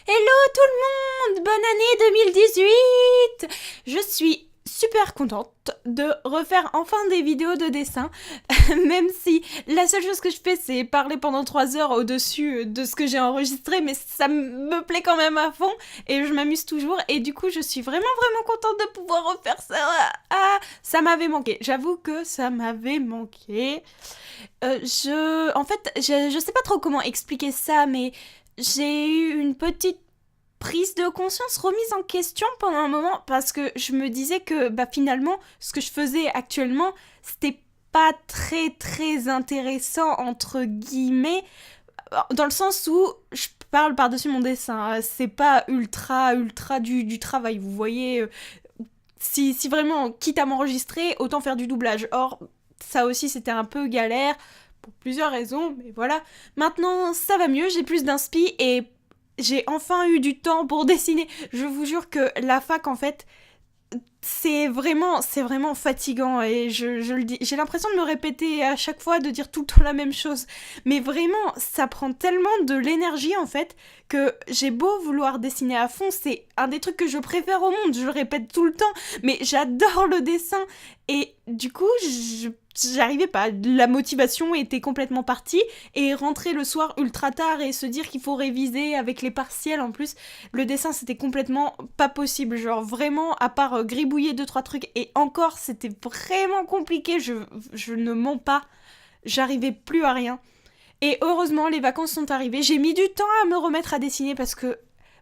Hello tout le monde, bonne année 2018. Je suis super contente de refaire enfin des vidéos de dessin, même si la seule chose que je fais c'est parler pendant 3 heures au-dessus de ce que j'ai enregistré, mais ça me plaît quand même à fond et je m'amuse toujours et du coup je suis vraiment contente de pouvoir refaire ça. Ah, ça m'avait manqué, j'avoue que ça m'avait manqué. En fait, je sais pas trop comment expliquer ça, mais j'ai eu une petite prise de conscience remise en question pendant un moment parce que je me disais que finalement ce que je faisais actuellement c'était pas très intéressant entre guillemets dans le sens où je parle par-dessus mon dessin, c'est pas ultra du travail, vous voyez, si vraiment quitte à m'enregistrer autant faire du doublage. Or ça aussi c'était un peu galère pour plusieurs raisons, mais voilà. Maintenant ça va mieux, j'ai plus d'inspi et j'ai enfin eu du temps pour dessiner. Je vous jure que la fac, en fait, c'est vraiment fatigant et je le dis. J'ai l'impression de me répéter à chaque fois, de dire tout le temps la même chose. Mais vraiment, ça prend tellement de l'énergie, en fait, que j'ai beau vouloir dessiner à fond, c'est un des trucs que je préfère au monde. Je le répète tout le temps, mais j'adore le dessin. Et du coup, j'arrivais pas. La motivation était complètement partie. Et rentrer le soir ultra tard et se dire qu'il faut réviser avec les partiels en plus, le dessin c'était complètement pas possible. Genre vraiment, à part gribouiller 2-3 trucs, et encore c'était vraiment compliqué, je ne mens pas. J'arrivais plus à rien. Et heureusement, les vacances sont arrivées. J'ai mis du temps à me remettre à dessiner parce que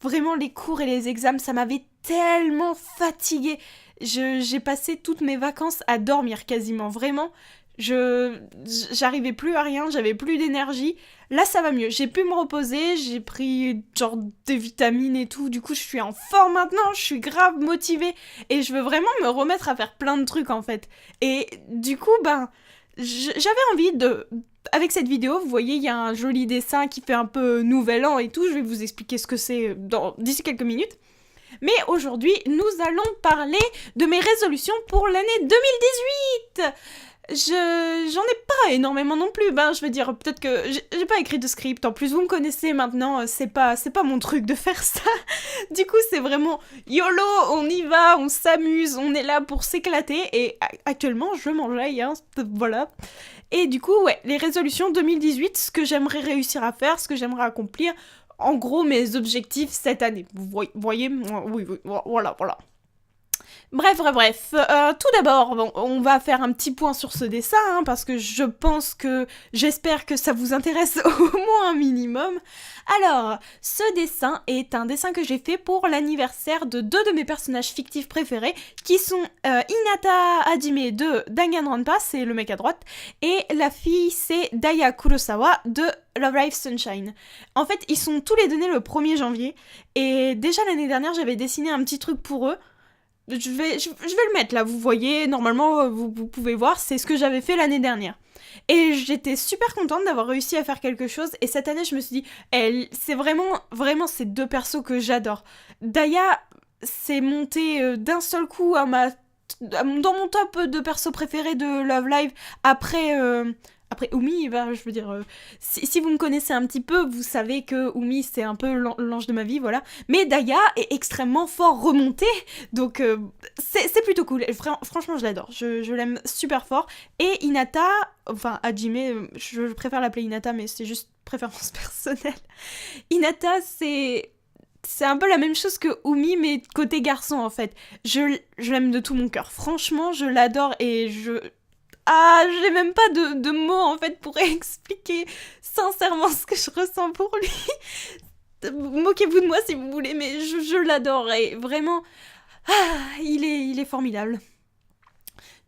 vraiment les cours et les examens, ça m'avait tellement fatiguée. J'ai passé toutes mes vacances à dormir quasiment, vraiment. J'arrivais plus à rien, j'avais plus d'énergie. Là, ça va mieux. J'ai pu me reposer, j'ai pris genre des vitamines et tout. Du coup, je suis en forme maintenant, je suis grave motivée et je veux vraiment me remettre à faire plein de trucs en fait. Et du coup, j'avais envie de avec cette vidéo, vous voyez, il y a un joli dessin qui fait un peu nouvel an et tout. Je vais vous expliquer ce que c'est d'ici quelques minutes. Mais aujourd'hui, nous allons parler de mes résolutions pour l'année 2018. J'en ai pas énormément non plus, je veux dire, peut-être que j'ai pas écrit de script, en plus vous me connaissez maintenant, c'est pas mon truc de faire ça. Du coup c'est vraiment YOLO, on y va, on s'amuse, on est là pour s'éclater, et actuellement je m'enjaille, hein, voilà. Et du coup, ouais, les résolutions 2018, ce que j'aimerais réussir à faire, ce que j'aimerais accomplir, en gros mes objectifs cette année, vous voyez, oui, voilà. Bref. Tout d'abord, bon, on va faire un petit point sur ce dessin, hein, parce que j'espère que ça vous intéresse au moins un minimum. Alors, ce dessin est un dessin que j'ai fait pour l'anniversaire de deux de mes personnages fictifs préférés, qui sont Hinata Hajime de Danganronpa, c'est le mec à droite, et la fille c'est Daya Kurosawa de Love Live Sunshine. En fait, ils sont tous les deux nés le 1er janvier, et déjà l'année dernière j'avais dessiné un petit truc pour eux. Je vais le mettre là, vous voyez, normalement vous pouvez voir, c'est ce que j'avais fait l'année dernière. Et j'étais super contente d'avoir réussi à faire quelque chose, et cette année je me suis dit, c'est vraiment ces deux persos que j'adore. Daya s'est montée d'un seul coup dans mon top de persos préférés de Love Live après Umi, je veux dire, si vous me connaissez un petit peu, vous savez que Umi c'est un peu l'ange de ma vie, voilà. Mais Daya est extrêmement fort remonté, donc c'est plutôt cool. Franchement, je l'adore, je l'aime super fort. Et Hinata, enfin Hajime, je préfère l'appeler Hinata, mais c'est juste préférence personnelle. Hinata, c'est un peu la même chose que Umi, mais côté garçon en fait. Je l'aime de tout mon cœur. Franchement, je l'adore et j'ai même pas de mots en fait pour expliquer sincèrement ce que je ressens pour lui. Moquez-vous de moi si vous voulez, mais je l'adore et vraiment, il est formidable.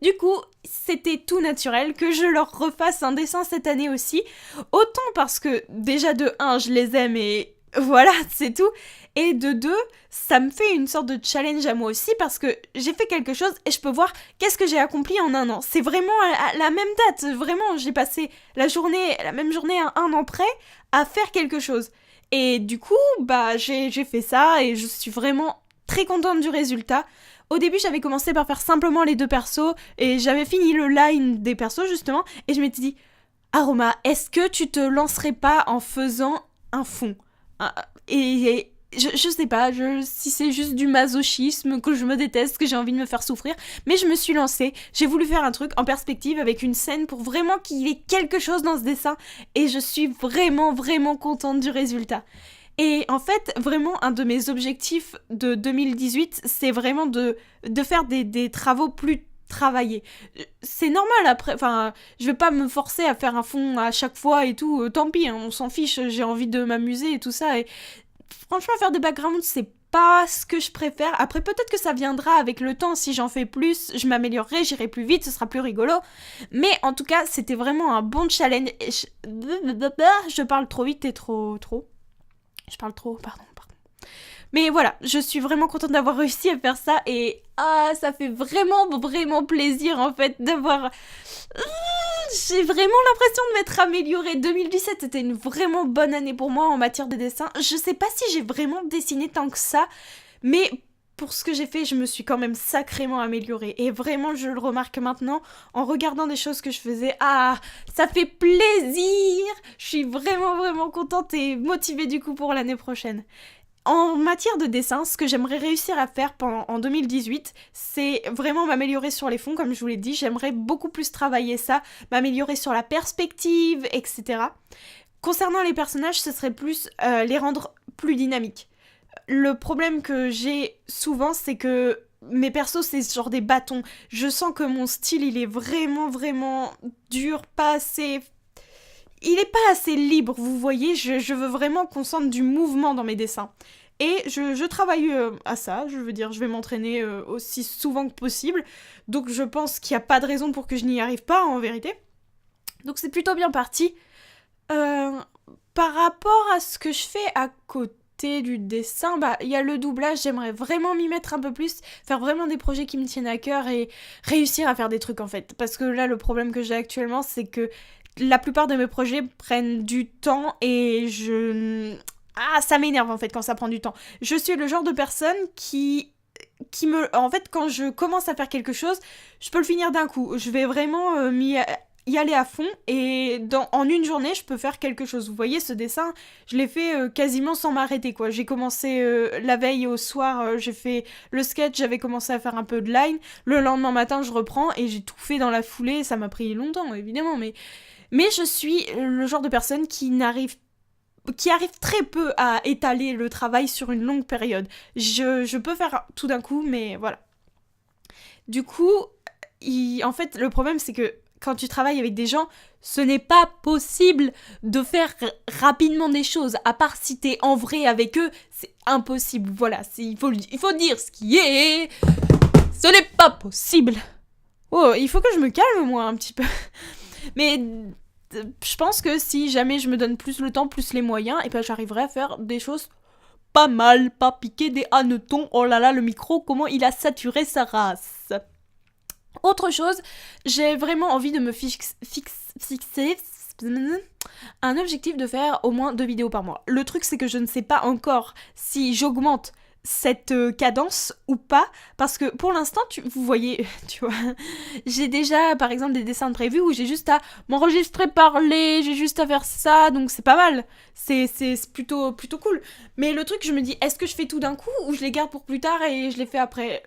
Du coup, c'était tout naturel que je leur refasse un dessin cette année aussi. Autant parce que déjà de 1, je les aime et voilà, c'est tout. Et de 2, ça me fait une sorte de challenge à moi aussi parce que j'ai fait quelque chose et je peux voir qu'est-ce que j'ai accompli en un an. C'est vraiment à la même date, vraiment, j'ai passé la même journée à un an près à faire quelque chose. Et du coup, j'ai fait ça et je suis vraiment très contente du résultat. Au début, j'avais commencé par faire simplement les deux persos et j'avais fini le line des persos justement et je m'étais dit Aroma, est-ce que tu te lancerais pas en faisant un fond? Et je sais pas, si c'est juste du masochisme, que je me déteste, que j'ai envie de me faire souffrir, mais je me suis lancée, j'ai voulu faire un truc en perspective avec une scène pour vraiment qu'il y ait quelque chose dans ce dessin, et je suis vraiment, vraiment contente du résultat. Et en fait, vraiment, un de mes objectifs de 2018, c'est vraiment de faire des travaux plus travaillés. C'est normal après, enfin, je vais pas me forcer à faire un fond à chaque fois et tout, tant pis, hein, on s'en fiche, j'ai envie de m'amuser et tout ça, et franchement, faire des backgrounds, c'est pas ce que je préfère. Après, peut-être que ça viendra avec le temps. Si j'en fais plus, je m'améliorerai, j'irai plus vite, ce sera plus rigolo. Mais en tout cas, c'était vraiment un bon challenge. Je parle trop vite et trop. Je parle trop, pardon. Mais voilà, je suis vraiment contente d'avoir réussi à faire ça et ça fait vraiment, vraiment plaisir en fait d'avoir... J'ai vraiment l'impression de m'être améliorée. 2017, c'était une vraiment bonne année pour moi en matière de dessin. Je sais pas si j'ai vraiment dessiné tant que ça, mais pour ce que j'ai fait, je me suis quand même sacrément améliorée. Et vraiment, je le remarque maintenant en regardant des choses que je faisais. Ça fait plaisir. Je suis vraiment, vraiment contente et motivée du coup pour l'année prochaine. En matière de dessin, ce que j'aimerais réussir à faire en 2018, c'est vraiment m'améliorer sur les fonds, comme je vous l'ai dit. J'aimerais beaucoup plus travailler ça, m'améliorer sur la perspective, etc. Concernant les personnages, ce serait plus les rendre plus dynamiques. Le problème que j'ai souvent, c'est que mes persos, c'est genre des bâtons. Je sens que mon style, il est vraiment, vraiment dur, pas assez... Il est pas assez libre, vous voyez, je veux vraiment qu'on sente du mouvement dans mes dessins. Et je travaille à ça, je veux dire, je vais m'entraîner aussi souvent que possible. Donc je pense qu'il n'y a pas de raison pour que je n'y arrive pas, en vérité. Donc c'est plutôt bien parti. Par rapport à ce que je fais à côté du dessin, il y a le doublage, j'aimerais vraiment m'y mettre un peu plus, faire vraiment des projets qui me tiennent à cœur et réussir à faire des trucs en fait. Parce que là, le problème que j'ai actuellement, c'est que la plupart de mes projets prennent du temps et ça m'énerve en fait quand ça prend du temps. Je suis le genre de personne qui me... En fait, quand je commence à faire quelque chose, je peux le finir d'un coup. Je vais vraiment y aller à fond et en une journée, je peux faire quelque chose. Vous voyez, ce dessin, je l'ai fait quasiment sans m'arrêter, quoi. J'ai commencé la veille au soir, j'ai fait le sketch, j'avais commencé à faire un peu de line. Le lendemain matin, je reprends et j'ai tout fait dans la foulée. Ça m'a pris longtemps, évidemment, mais je suis le genre de personne qui arrive très peu à étaler le travail sur une longue période. Je peux faire tout d'un coup, mais voilà. Du coup, en fait, le problème, c'est que quand tu travailles avec des gens, ce n'est pas possible de faire rapidement des choses. À part si t'es en vrai avec eux, c'est impossible. Voilà, il faut dire ce qui est. Ce n'est pas possible. Oh, il faut que je me calme, moi, un petit peu. Mais je pense que si jamais je me donne plus le temps, plus les moyens, et ben j'arriverai à faire des choses pas mal, pas piquer des hannetons. Oh là là, le micro, comment il a saturé sa race. Autre chose, j'ai vraiment envie de me fixer un objectif de faire au moins 2 vidéos par mois. Le truc, c'est que je ne sais pas encore si j'augmente cette cadence ou pas, parce que pour l'instant, vous voyez, tu vois, j'ai déjà par exemple des dessins prévus où j'ai juste à m'enregistrer parler, j'ai juste à faire ça, donc c'est pas mal, c'est plutôt cool. Mais le truc, je me dis, est-ce que je fais tout d'un coup ou je les garde pour plus tard et je les fais après?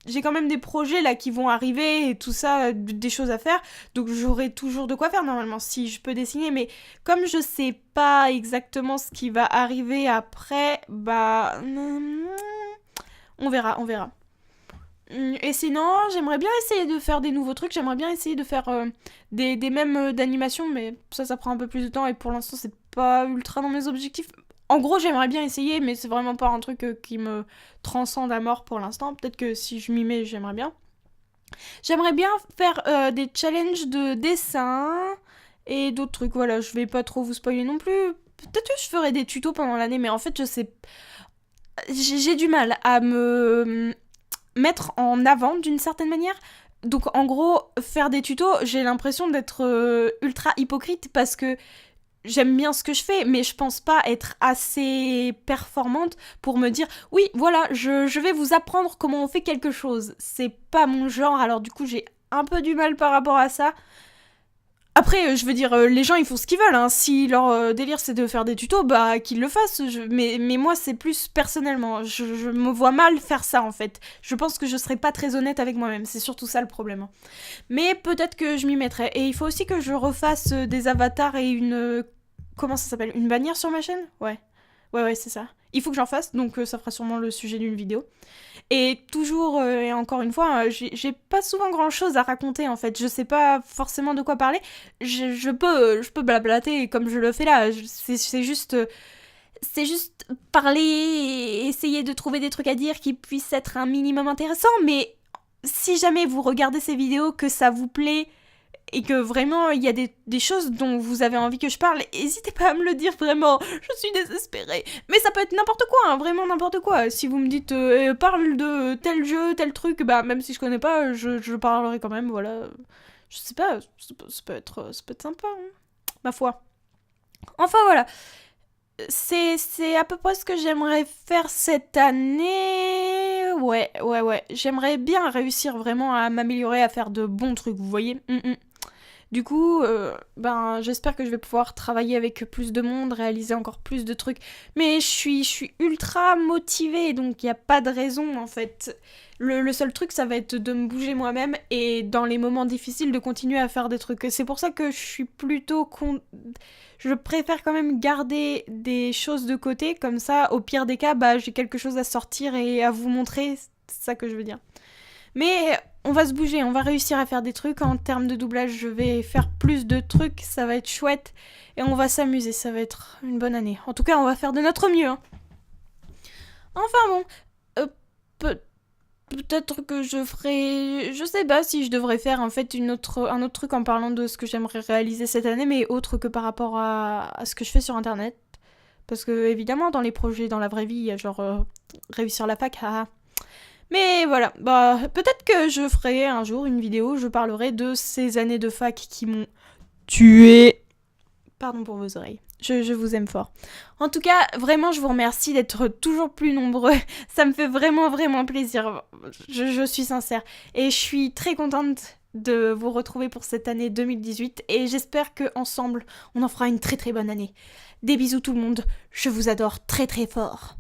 J'ai quand même des projets là qui vont arriver et tout ça, des choses à faire, donc j'aurai toujours de quoi faire normalement si je peux dessiner, mais comme je sais pas exactement ce qui va arriver après, on verra. Et sinon, j'aimerais bien essayer de faire des nouveaux trucs, j'aimerais bien essayer de faire des mèmes d'animation, mais ça prend un peu plus de temps et pour l'instant c'est pas ultra dans mes objectifs. En gros, j'aimerais bien essayer, mais c'est vraiment pas un truc qui me transcende à mort pour l'instant. Peut-être que si je m'y mets, j'aimerais bien. J'aimerais bien faire des challenges de dessin et d'autres trucs. Voilà, je vais pas trop vous spoiler non plus. Peut-être que je ferai des tutos pendant l'année, mais en fait, je sais... J'ai du mal à me mettre en avant d'une certaine manière. Donc en gros, faire des tutos, j'ai l'impression d'être ultra hypocrite parce que j'aime bien ce que je fais, mais je pense pas être assez performante pour me dire oui, voilà, je vais vous apprendre comment on fait quelque chose. C'est pas mon genre, alors du coup j'ai un peu du mal par rapport à ça. Après, je veux dire, les gens ils font ce qu'ils veulent, hein. Si leur délire c'est de faire des tutos, bah qu'ils le fassent. Mais moi c'est plus personnellement, je me vois mal faire ça en fait. Je pense que je serais pas très honnête avec moi-même, c'est surtout ça le problème, hein. Mais peut-être que je m'y mettrai. Et il faut aussi que je refasse des avatars et une... comment ça s'appelle? Une bannière sur ma chaîne? Ouais. Ouais, c'est ça. Il faut que j'en fasse, donc ça fera sûrement le sujet d'une vidéo. Et toujours, et encore une fois, j'ai pas souvent grand chose à raconter en fait. Je sais pas forcément de quoi parler. Je peux blablater comme je le fais là. C'est juste. C'est juste parler et essayer de trouver des trucs à dire qui puissent être un minimum intéressants. Mais si jamais vous regardez ces vidéos, que ça vous plaît et que vraiment il y a des choses dont vous avez envie que je parle, n'hésitez pas à me le dire vraiment, je suis désespérée. Mais ça peut être n'importe quoi, hein, vraiment n'importe quoi. Si vous me dites parle de tel jeu, tel truc, bah même si je connais pas, je parlerai quand même, voilà. Je sais pas, ça peut être sympa, hein, ma foi. Enfin voilà, c'est à peu près ce que j'aimerais faire cette année. Ouais. J'aimerais bien réussir vraiment à m'améliorer, à faire de bons trucs, vous voyez. Du coup, ben, j'espère que je vais pouvoir travailler avec plus de monde, réaliser encore plus de trucs. Mais je suis ultra motivée, donc il n'y a pas de raison en fait. Le seul truc, ça va être de me bouger moi-même et dans les moments difficiles, de continuer à faire des trucs. C'est pour ça que je suis plutôt... Je préfère quand même garder des choses de côté, comme ça, au pire des cas, bah, j'ai quelque chose à sortir et à vous montrer, c'est ça que je veux dire. Mais on va se bouger, on va réussir à faire des trucs. En termes de doublage, je vais faire plus de trucs, ça va être chouette. Et on va s'amuser, ça va être une bonne année. En tout cas, on va faire de notre mieux, hein. Enfin bon, peut- peut-être que je ferai... Je sais pas si je devrais faire en fait un autre truc en parlant de ce que j'aimerais réaliser cette année, mais autre que par rapport à ce que je fais sur Internet. Parce que évidemment, dans les projets, dans la vraie vie, il y a genre réussir la fac, haha. Mais voilà, bah peut-être que je ferai un jour une vidéo où je parlerai de ces années de fac qui m'ont tué. Pardon pour vos oreilles. Je vous aime fort. En tout cas, vraiment, je vous remercie d'être toujours plus nombreux. Ça me fait vraiment, vraiment plaisir. Je suis sincère. Et je suis très contente de vous retrouver pour cette année 2018. Et j'espère qu'ensemble, on en fera une très très bonne année. Des bisous tout le monde. Je vous adore très très fort.